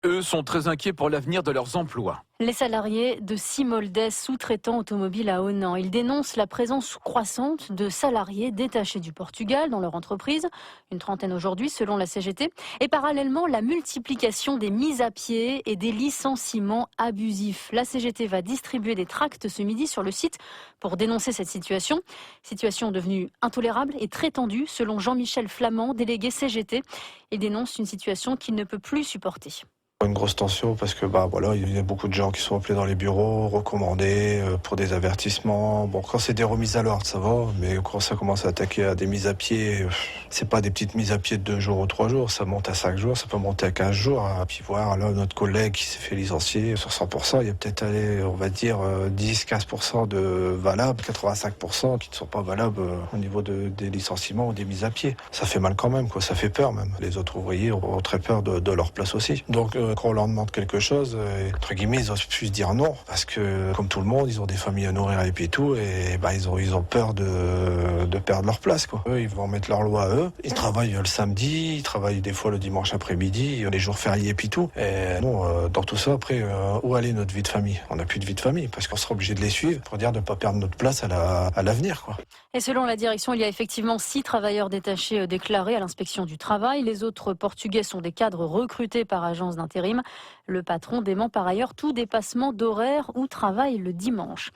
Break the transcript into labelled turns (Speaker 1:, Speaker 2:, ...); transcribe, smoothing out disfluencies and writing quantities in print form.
Speaker 1: Eux sont très inquiets pour l'avenir de leurs emplois.
Speaker 2: Les salariés de Simoldes, sous-traitants automobiles à Honan, ils dénoncent la présence croissante de salariés détachés du Portugal dans leur entreprise, une trentaine aujourd'hui selon la CGT, et parallèlement la multiplication des mises à pied et des licenciements abusifs. La CGT va distribuer des tracts ce midi sur le site pour dénoncer cette situation devenue intolérable et très tendue selon Jean-Michel Flamand, délégué CGT. Il dénonce une situation qu'il ne peut plus supporter.
Speaker 3: Une grosse tension parce que voilà, il y a beaucoup de gens qui sont appelés dans les bureaux, recommandés pour des avertissements. Bon, quand c'est des remises à l'ordre, ça va, mais quand ça commence à attaquer à des mises à pied, c'est pas des petites mises à pied de 2 jours ou 3 jours, ça monte à 5 jours, ça peut monter à 15 jours. Puis voir là notre collègue qui s'est fait licencier sur 100%, il y a peut-être on va dire 10-15% de valables, 85% qui ne sont pas valables au niveau des licenciements ou des mises à pied. Ça fait mal quand même, quoi, ça fait peur même. Les autres ouvriers ont très peur de leur place aussi. Donc quand on leur demande quelque chose, entre guillemets, ils osent plus dire non, parce que comme tout le monde, ils ont des familles à nourrir et puis tout, et ils ont peur de perdre leur place, quoi. Eux, ils vont mettre leur loi à eux. Ils travaillent le samedi, ils travaillent des fois le dimanche après-midi, les jours fériés et puis tout. Et non, dans tout ça, après, où aller notre vie de famille? On n'a plus de vie de famille, parce qu'on sera obligé de les suivre pour dire de ne pas perdre notre place à l'avenir, quoi.
Speaker 2: Et selon la direction, il y a effectivement 6 travailleurs détachés déclarés à l'inspection du travail. Les autres Portugais sont des cadres recrutés par agence d'intérim. Le patron dément par ailleurs tout dépassement d'horaire ou travail le dimanche.